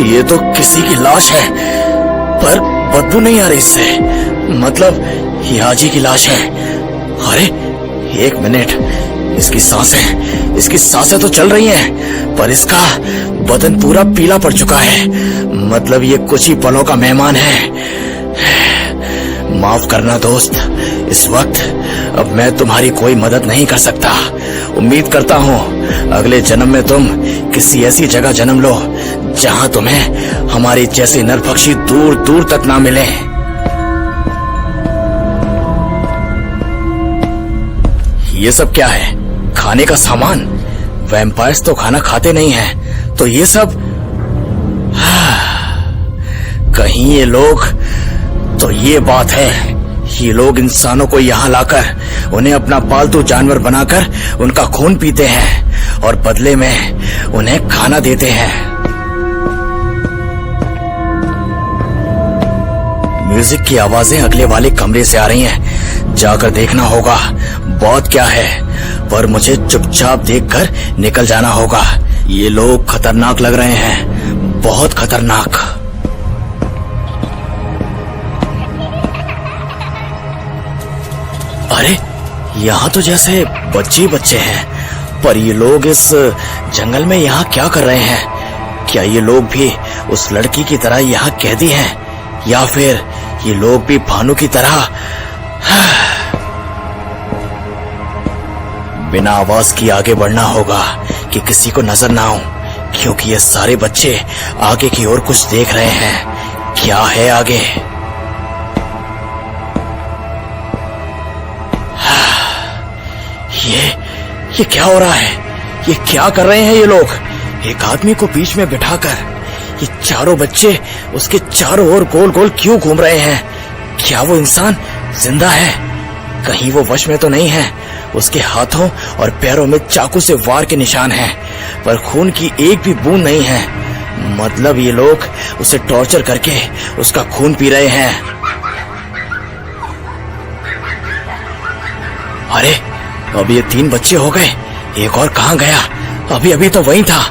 ये तो किसी की लाश है, पर बदबू नहीं आ रही इससे। मतलब ये हाजी की लाश है। अरे, एक मिनट, इसकी सांसें तो चल रही हैं, पर इसका बदन पूरा पीला पड़ चुका है। मतलब ये कुछ ही पलों का मेहमान है। माफ करना दोस्त, इस वक्त अब मैं तुम्हारी कोई मदद नहीं कर सकता। उम्मीद करता हूँ अगले जन्म में तुम किसी ऐसी जगह जन्म लो जहाँ तुम्हें हमारी जैसे नरभक्षी दूर दूर तक ना मिले। ये सब क्या है? खाने का सामान? वैम्पायर्स तो खाना खाते नहीं हैं, तो ये सब? कहीं ये लोग, तो ये बात है, ये लोग इंसानों को यहाँ लाकर उन्हें अपना पालतू जानवर बनाकर उनका खून पीते हैं और बदले में उन्हें खाना देते हैं। म्यूजिक की आवाजें अगले वाले कमरे से आ रही हैं। जाकर देखना होगा बात क्या है, पर मुझे चुपचाप देखकर निकल जाना होगा। ये लोग खतरनाक लग रहे हैं, बहुत खतरनाक। अरे, यहाँ तो जैसे बच्चे बच्चे हैं, पर ये लोग इस जंगल में यहाँ क्या कर रहे हैं? क्या ये लोग भी उस लड़की की तरह यहाँ कैदी हैं, या फिर ये लोग भी भानु की तरह? बिना आवाज की आगे बढ़ना होगा कि किसी को नजर ना आऊं, क्योंकि ये सारे बच्चे आगे की ओर कुछ देख रहे हैं। क्या है आगे? ये क्या हो रहा है? ये क्या कर रहे हैं ये लोग? एक आदमी को बीच में बिठाकर ये चारों बच्चे उसके चारों ओर गोल गोल क्यों घूम रहे हैं? क्या वो इंसान जिंदा है? कहीं वो वश में तो नहीं है? उसके हाथों और पैरों में चाकू से वार के निशान हैं, पर खून की एक भी बूंद नहीं है। मतलब ये लोग उसे टॉर्चर करके उसका खून पी रहे हैं। अरे अब ये 3 बच्चे हो गए, एक और कहां गया? अभी अभी तो वहीं था,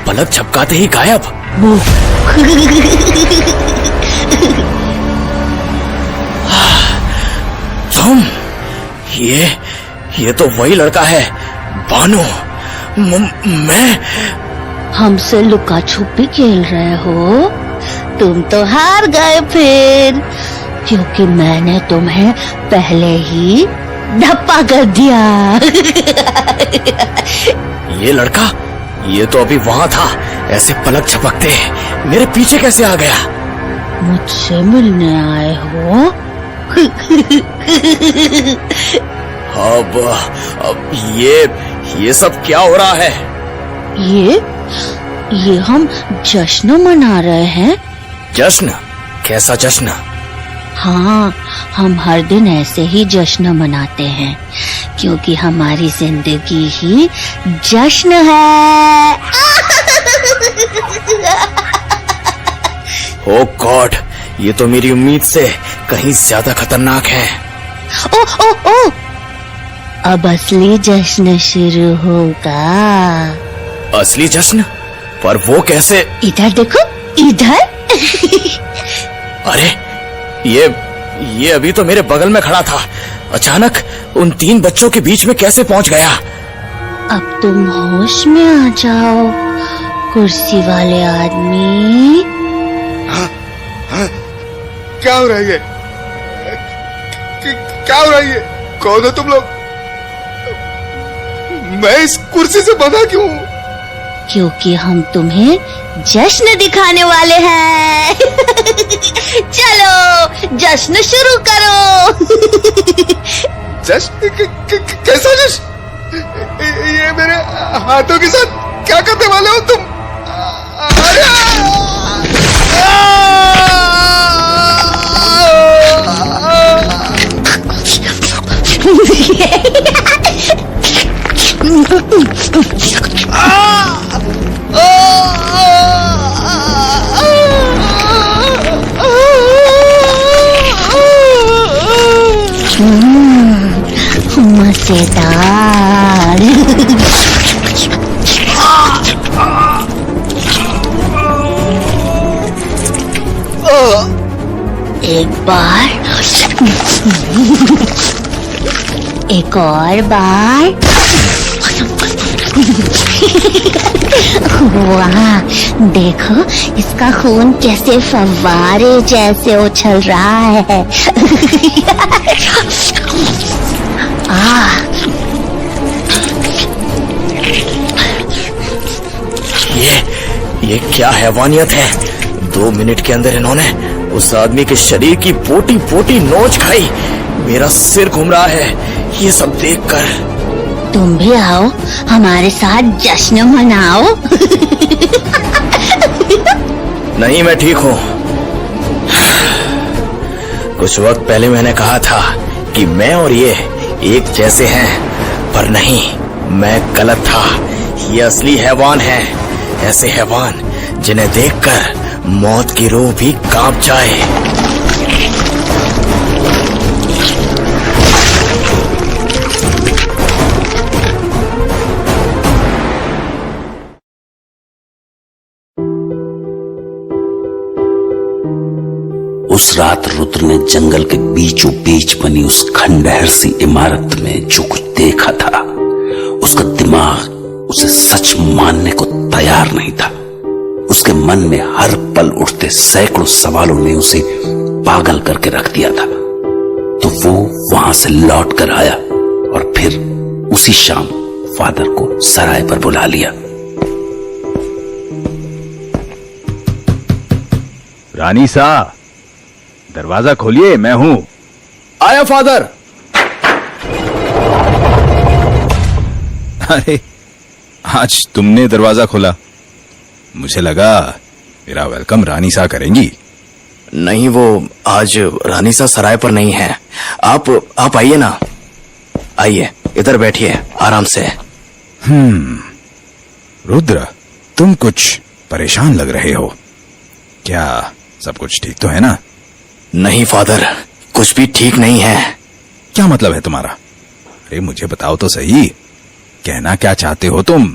पलक झपकाते ही गायब। तुम ये तो वही लड़का है, बानो। मैं हमसे लुका छुपी खेल रहे हो? तुम तो हार गए फिर, क्योंकि मैंने तुम्हें पहले ही धप्पा कर दिया। ये लड़का, ये तो अभी वहां था, ऐसे पलक झपकते मेरे पीछे कैसे आ गया? मुझसे मिलने आए हो? अब ये सब क्या हो रहा है? ये हम जश्न मना रहे हैं। जश्न? कैसा जश्न? हाँ, हम हर दिन ऐसे ही जश्न मनाते हैं, क्योंकि हमारी जिंदगी ही जश्न है। ओ गॉड, ये तो मेरी उम्मीद से कहीं ज्यादा खतरनाक है। ओ ओ ओ, अब असली जश्न शुरू होगा। असली जश्न? पर वो कैसे? इधर देखो, इधर। अरे ये अभी तो मेरे बगल में खड़ा था, अचानक उन 3 बच्चों के बीच में कैसे पहुंच गया? अब तुम होश में आ जाओ, कुर्सी वाले आदमी। क्या हो रहा है ये? क्या हो रहा है ये? कौन हो तुम लोग? मैं इस कुर्सी से बंधा क्यों? क्योंकि हम तुम्हें जश्न दिखाने वाले हैं। चलो जश्न शुरू करो। जश्न? कैसा जश्न? ये मेरे हाथों के साथ क्या करने वाले हो तुम? मजेदार। एक बार, एक और बार। वाह, देखो इसका खून कैसे फव्वारे जैसे उछल रहा है। ये क्या हैवानियत है? 2 मिनट के अंदर इन्होंने उस आदमी के शरीर की पोटी पोटी नोच खाई। मेरा सिर घूम रहा है ये सब देखकर। तुम भी आओ, हमारे साथ जश्न मनाओ। नहीं, मैं ठीक हूँ। कुछ वक्त पहले मैंने कहा था कि मैं और ये एक जैसे हैं, पर नहीं, मैं गलत था। ये असली हैवान है, ऐसे हैवान जिन्हें देखकर मौत की रूह भी कांप जाए। उस रात रुद्र ने जंगल के बीचों बीच बनी उस खंडहर सी इमारत में जो कुछ देखा था, उसका दिमाग उसे सच मानने को तैयार नहीं था। उसके मन में हर पल उठते सैकड़ों सवालों ने उसे पागल करके रख दिया था। तो वो वहां से लौट कर आया और फिर उसी शाम फादर को सराय पर बुला लिया। रानी सा, दरवाजा खोलिए, मैं हूं। आया फादर। अरे, आज तुमने दरवाजा खोला। मुझे लगा मेरा वेलकम रानी सा करेंगी। नहीं, वो आज रानी सा सराय पर नहीं है। आप आइए ना, आइए इधर बैठिए आराम से। रुद्र, तुम कुछ परेशान लग रहे हो। क्या सब कुछ ठीक तो है ना? नहीं फादर, कुछ भी ठीक नहीं है। क्या मतलब है तुम्हारा? अरे मुझे बताओ तो सही, कहना क्या चाहते हो तुम?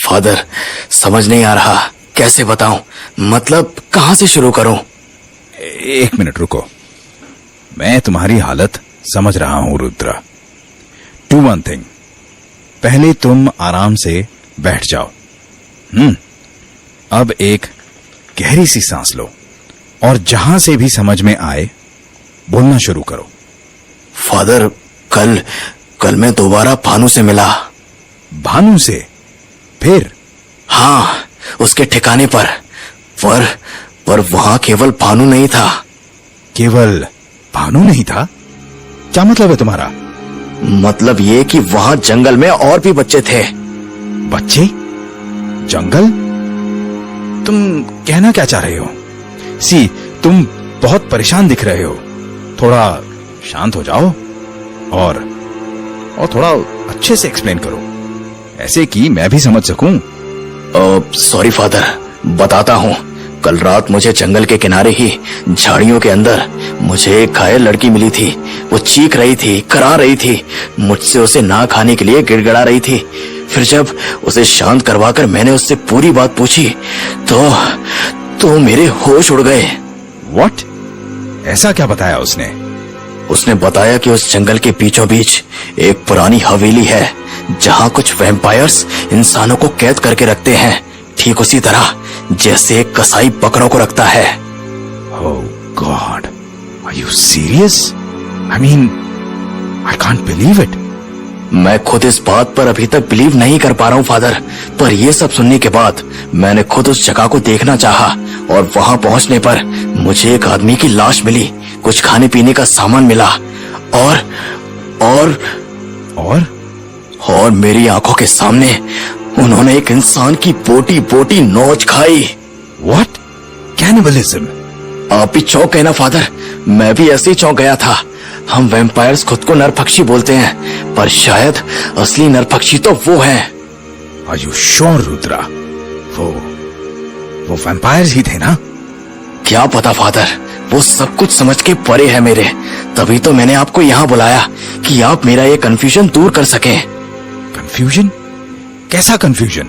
फादर, समझ नहीं आ रहा, कैसे बताऊं? मतलब कहां से शुरू करूं? एक मिनट रुको, मैं तुम्हारी हालत समझ रहा हूं रुद्रा। डू वन थिंग, पहले तुम आराम से बैठ जाओ। अब एक गहरी सी सांस लो और जहां से भी समझ में आए बोलना शुरू करो। फादर, कल मैं दोबारा भानु से मिला। भानु से? फिर? हाँ, उसके ठिकाने पर वहां केवल भानु नहीं था। केवल भानु नहीं था? क्या मतलब है तुम्हारा? मतलब ये कि वहां जंगल में और भी बच्चे थे। बच्चे? जंगल? तुम कहना क्या चाह रहे हो? सी, तुम बहुत परेशान दिख रहे हो, थोड़ा शांत हो जाओ और थोड़ा अच्छे से एक्सप्लेन करो, ऐसे कि मैं भी समझ सकूं। सॉरी फादर, बताता हूँ। कल रात मुझे जंगल के किनारे ही झाड़ियों के अंदर मुझे एक घायल लड़की मिली थी। वो चीख रही थी, करा रही थी, मुझसे उसे ना खाने के लिए गिड़गिड़ा रही थी। फिर जब उसे शांत करवाकर मैंने उससे पूरी बात पूछी तो मेरे होश उड़ गए। व्हाट? ऐसा क्या बताया उसने? उसने बताया कि उस जंगल के बीचों बीच एक पुरानी हवेली है जहां कुछ वैम्पायर्स इंसानों को कैद करके रखते हैं, ठीक उसी तरह जैसे एक कसाई बकरों को रखता है। Oh God, are you serious? I mean, I can't believe it. मैं खुद इस बात पर अभी तक बिलीव नहीं कर पा रहा हूँ फादर, पर यह सब सुनने के बाद मैंने खुद उस जगह को देखना चाहा और वहां पहुंचने पर मुझे एक आदमी की लाश मिली, कुछ खाने पीने का सामान मिला और मेरी आंखों के सामने उन्होंने एक इंसान की बोटी बोटी नोच खाई। What? Cannibalism? आप भी चौंक गए ना फादर? मैं भी ऐसे ही चौंक गया था। हम वैम्पायर्स खुद को नरभक्षी बोलते हैं, पर शायद असली नरभक्षी तो वो हैं। Are you sure, Rudra? वो वैम्पायर्स ही थे ना? क्या पता फादर, वो सब कुछ समझ के परे है मेरे। तभी तो मैंने आपको यहाँ बुलाया कि आप मेरा ये कंफ्यूजन दूर कर सकें। कंफ्यूजन? कैसा कंफ्यूजन?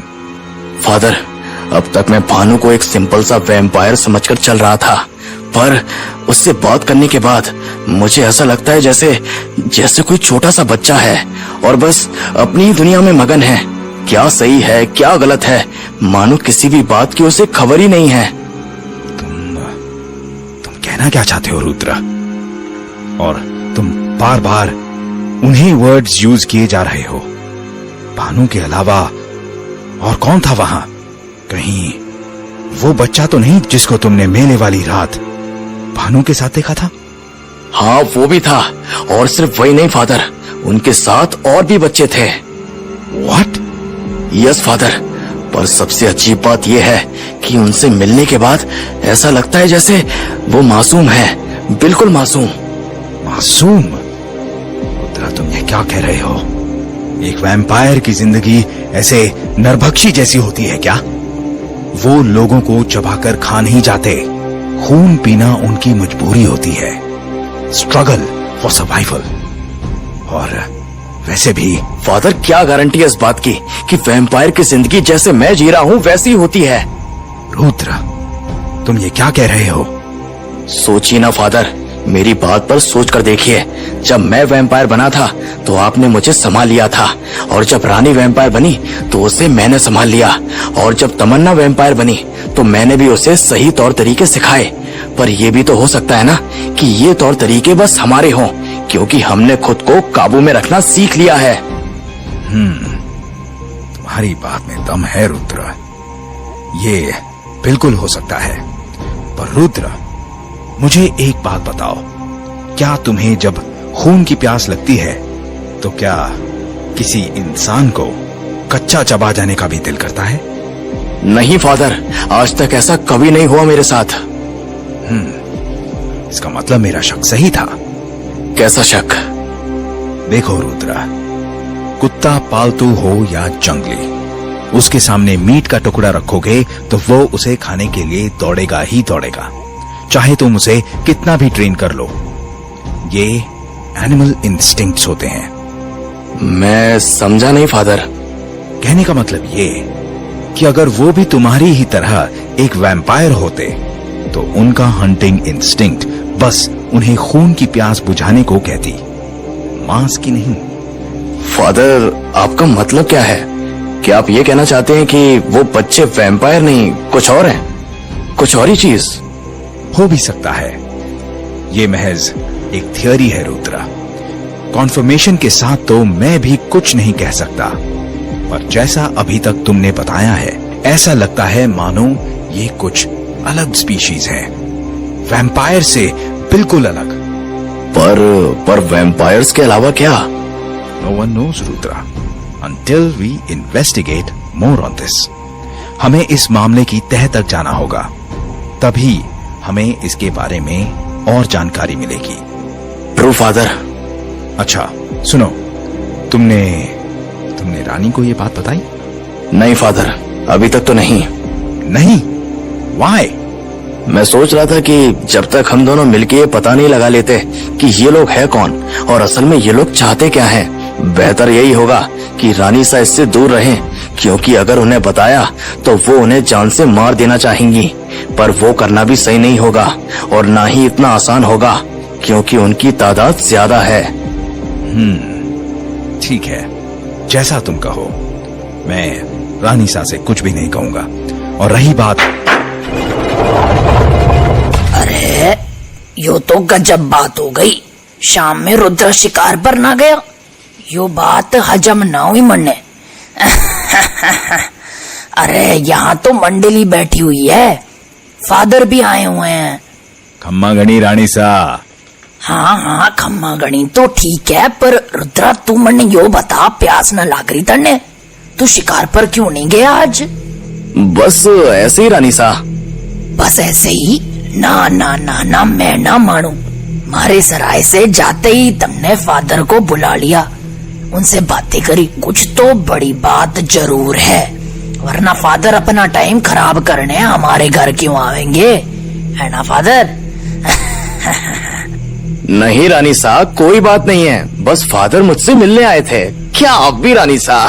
फादर, अब तक मैं भानु को एक सिंपल सा वैम्पायर समझकर चल रहा था, पर उससे बात करने के बाद मुझे ऐसा लगता है जैसे कोई छोटा सा बच्चा है और बस अपनी ही दुनिया में मगन है। क्या सही है, क्या गलत है, मानो किसी भी बात की उसे खबर ही नहीं है। तुम कहना क्या चाहते हो रुद्रा? और तुम बार बार उन्हीं वर्ड्स यूज किए जा रहे हो। भानु के अलावा और कौन था वहां? कहीं वो बच्चा तो नहीं जिसको तुमने मेले वाली रात भानु के साथ देखा था? हाँ, वो भी था, और सिर्फ वही नहीं फादर, उनके साथ और भी बच्चे थे। What? यस फादर, पर सबसे अजीब बात यह है कि उनसे मिलने के बाद ऐसा लगता है जैसे वो मासूम है, बिल्कुल मासूम। मासूम? रुद्रा, तुम ये क्या कह रहे हो? एक वैम्पायर की जिंदगी ऐसे नरभक्षी जैसी होती है क्या? वो लोगों को चबाकर खा नहीं जाते, खून पीना उनकी मजबूरी होती है, स्ट्रगल फॉर सर्वाइवल। और वैसे भी फादर, क्या गारंटी है इस बात की कि वैम्पायर की जिंदगी जैसे मैं जी रहा हूँ वैसी होती है? रुद्रा, तुम ये क्या कह रहे हो? सोचिए ना फादर, मेरी बात पर सोच कर देखिए। जब मैं वैम्पायर बना था तो आपने मुझे संभाल लिया था, और जब रानी वैम्पायर बनी तो उसे मैंने संभाल लिया, और जब तमन्ना वैम्पायर बनी तो मैंने भी उसे सही तौर तरीके सिखाए। पर यह भी तो हो सकता है ना कि ये तौर तरीके बस हमारे हों, क्योंकि हमने खुद को काबू में रखना सीख लिया है। तुम्हारी बात में दम है रुद्रा, ये बिल्कुल हो सकता है। पर रुद्रा, मुझे एक बात बताओ, क्या तुम्हें जब खून की प्यास लगती है तो क्या किसी इंसान को कच्चा चबा जाने का भी दिल करता है? नहीं फादर, आज तक ऐसा कभी नहीं हुआ मेरे साथ। इसका मतलब मेरा शक सही था। कैसा शक? देखो रुद्रा, कुत्ता पालतू हो या जंगली, उसके सामने मीट का टुकड़ा रखोगे तो वो उसे खाने के लिए दौड़ेगा ही दौड़ेगा, चाहे तुम उसे कितना भी ट्रेन कर लो। ये एनिमल इंस्टिंक्ट्स होते हैं। मैं समझा नहीं फादर। कहने का मतलब ये कि अगर वो भी तुम्हारी ही तरह एक वैम्पायर होते तो उनका हंटिंग इंस्टिंक्ट बस उन्हें खून की प्यास बुझाने को कहती, मांस की नहीं। फादर, आपका मतलब क्या है? क्या आप ये कहना चाहते हैं कि वो बच्चे वैम्पायर नहीं, कुछ और हैं, कुछ और ही चीज? हो भी सकता है। ये महज एक थियोरी है रुद्रा। कॉन्फर्मेशन के साथ तो मैं भी कुछ नहीं कह सकता, पर जैसा अभी तक तुमने बताया है, ऐसा लगता है मानो ये कुछ अलग स्पीशीज है, वैम्पायर से बिल्कुल अलग। पर वैम्पायर्स के अलावा क्या? No one knows, Rudra, until we investigate more on this. हमें इस मामले की तह तक जाना होगा, तभी हमें इसके बारे में और जानकारी मिलेगी। True father. अच्छा सुनो, तुमने रानी को ये बात बताई? नहीं फादर, अभी तक तो नहीं। नहीं? Why? मैं सोच रहा था कि जब तक हम दोनों मिलके ये पता नहीं लगा लेते कि ये लोग है कौन और असल में ये लोग चाहते क्या हैं, बेहतर यही होगा कि रानी सा इससे दूर रहें, क्योंकि अगर उन्हें बताया तो वो उन्हें जान से मार देना चाहेंगी। पर वो करना भी सही नहीं होगा और ना ही इतना आसान होगा, क्योंकि उनकी तादाद ज्यादा है। ठीक है, जैसा तुम कहो। मैं रानी सा से कुछ भी नहीं कहूंगा। और रही बात, अरे यो तो गजब बात हो गई। शाम में रुद्र शिकार पर ना गया, यो बात हजम ना हुई मन्ने। अरे यहाँ तो मंडली बैठी हुई है, फादर भी आए हुए हैं। खम्मा गणी रानी सा। हाँ खम्मा गणी तो ठीक है, पर रुद्रा तू मन्ने यो बता, प्यास न लाग रही तन्ने? तू शिकार पर क्यों नहीं गया आज? बस ऐसे ही रानी सा। बस ऐसे ही? ना ना ना ना, मैं ना मानू। मारे सराय से जाते ही तुमने फादर को बुला लिया, उनसे बातें करी, कुछ तो बड़ी बात जरूर है, वरना फादर अपना टाइम खराब करने हमारे घर क्यों आवेंगे, है ना फादर? नहीं रानी सा, कोई बात नहीं है, बस फादर मुझसे मिलने आए थे। क्या आप भी रानी सा?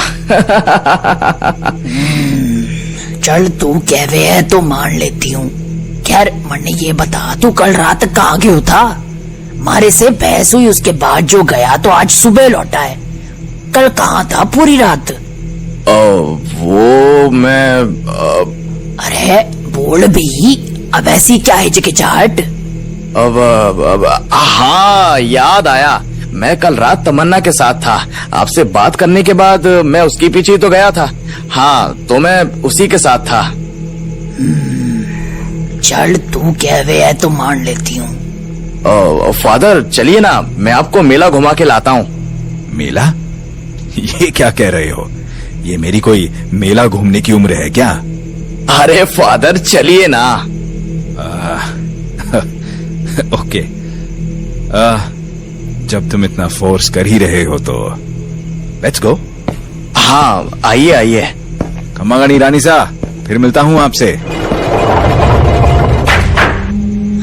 चल तू कहवे है तो मान लेती हूँ। खैर मन्ने ये बता, तू कल रात कहाँ गयो था? मारे से बहस हुई, उसके बाद जो गया तो आज सुबह लौटा है। कल कहाँ था पूरी रात? वो मैं अरे बोल भी, अब ऐसी क्या हिचकिचाहट? अब हाँ याद आया, मैं कल रात तमन्ना के साथ था। आपसे बात करने के बाद मैं उसके पीछे तो गया था। हाँ, तो मैं उसी के साथ था। चल तू कहवे है तो मान लेती हूँ। फादर चलिए ना, मैं आपको मेला घुमा के लाता हूँ। मेला? ये क्या कह रहे हो? ये मेरी कोई मेला घूमने की उम्र है क्या? अरे फादर चलिए ना। ओके, जब तुम इतना फोर्स कर ही रहे हो तो लेट्स गो। हाँ आइए आइए। खम्मा गणी रानी सा, फिर मिलता हूँ आपसे।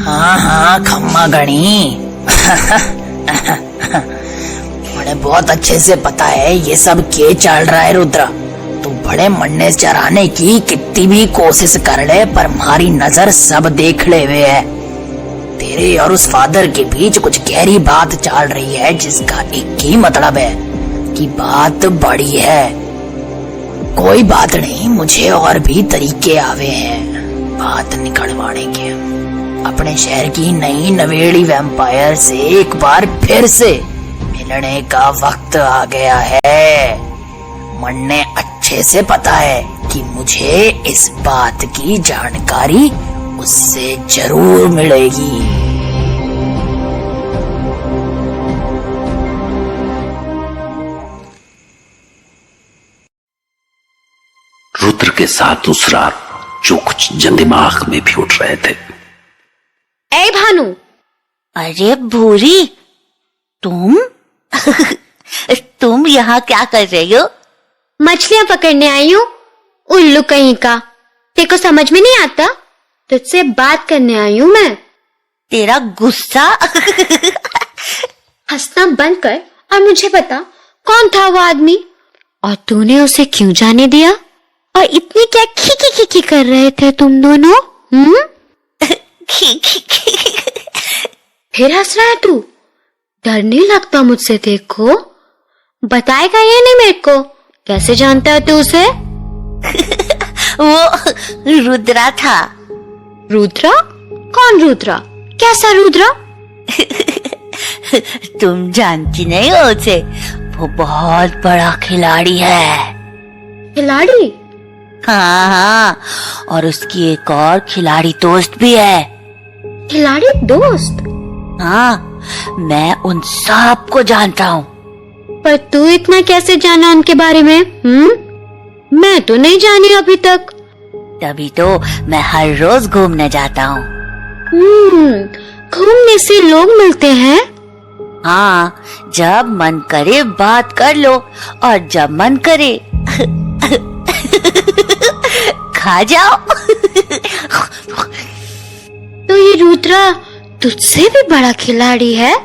हाँ खम्मा गणी। बड़े बहुत अच्छे से पता है ये सब क्या चल रहा है रुद्रा। तू बड़े मन्ने चराने की कितनी भी कोशिश कर ले, पर हमारी नजर सब देख ले हुए है। तेरे और उस फादर के बीच कुछ गहरी बात चल रही है, जिसका एक ही मतलब है कि बात बड़ी है। कोई बात नहीं, मुझे और भी तरीके आवे हैं बात निकलवाने के। अपने शहर की नई नवेली वैम्पायर से एक बार फिर से मिलने का वक्त आ गया है। मन्ने अच्छे से पता है कि मुझे इस बात की जानकारी उससे जरूर मिलेगी। रुद्र के साथ उस रात जो कुछ जन दिमाग में भी उठ रहे थे। ए भानु। अरे भूरी, तुम तुम यहाँ क्या कर रही हो? मछलियाँ पकड़ने आई हूँ। उल्लू कहीं का, तेरे को समझ में नहीं आता? तुझसे बात करने आई हूँ मैं। तेरा गुस्सा हंसना बंद कर और मुझे बता कौन था वो आदमी और तूने उसे क्यों जाने दिया? और इतनी क्या खी खी खी कर रहे थे तुम दोनों? फिर हंस रहा है तू? डर नहीं लगता मुझसे देखो? बताएगा या नहीं मेरे को? कैसे जानता है तू उसे? वो रुद्रा था। रुद्रा? कौन रुद्रा? कैसा रुद्रा? तुम जानती नहीं हो उसे, वो बहुत बड़ा खिलाड़ी है। खिलाड़ी? हाँ, और उसकी एक और खिलाड़ी दोस्त भी है। खिलाड़ी दोस्त? हाँ, मैं उन सब को जानता हूँ। पर तू इतना कैसे जाना उनके बारे में? मैं तो नहीं जानी अभी तक। तभी तो मैं हर रोज घूमने जाता हूँ। घूमने से लोग मिलते हैं? हाँ, जब मन करे बात कर लो और जब मन करे खा जाओ। तो ये रुद्रा तुझसे भी बड़ा खिलाड़ी है?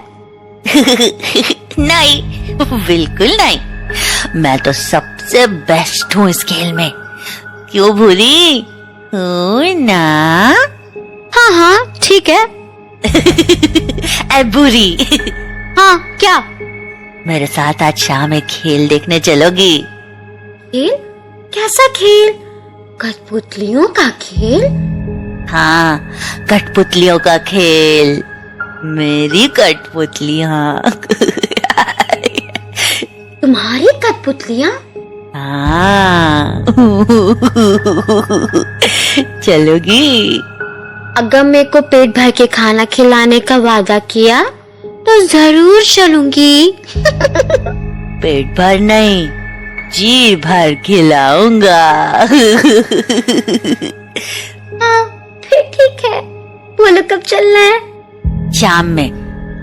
नहीं, बिल्कुल नहीं। मैं तो सबसे बेस्ट हूँ इस खेल में। क्यों भूली? ना? हाँ हाँ ठीक है। ऐ बुरी। हाँ क्या? मेरे साथ आज शाम एक खेल देखने चलोगी? खेल? कैसा खेल? कठपुतलियों का खेल? हाँ, कठपुतलियों का खेल। मेरी कठपुतलियाँ। तुम्हारी कठपुतलियाँ? हाँ। चलोगी? अगर मेरे को पेट भर के खाना खिलाने का वादा किया तो जरूर चलूंगी। पेट भर नहीं, जी भर खिलाऊंगा। हाँ, फिर ठीक है। बोलो कब चलना है? शाम में।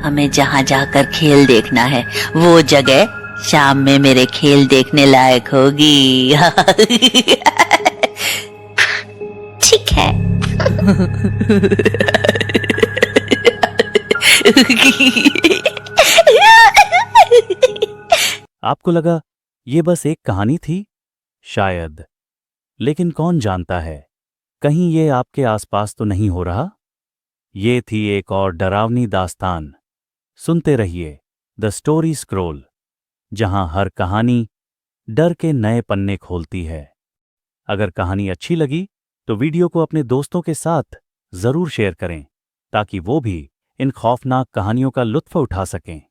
हमें जहाँ जाकर खेल देखना है वो जगह शाम में मेरे खेल देखने लायक होगी। ठीक है। आपको लगा ये बस एक कहानी थी? शायद, लेकिन कौन जानता है, कहीं ये आपके आसपास तो नहीं हो रहा? ये थी एक और डरावनी दास्तान। सुनते रहिए द स्टोरी स्क्रोल, जहां हर कहानी डर के नए पन्ने खोलती है। अगर कहानी अच्छी लगी तो वीडियो को अपने दोस्तों के साथ जरूर शेयर करें ताकि वो भी इन खौफनाक कहानियों का लुत्फ उठा सकें।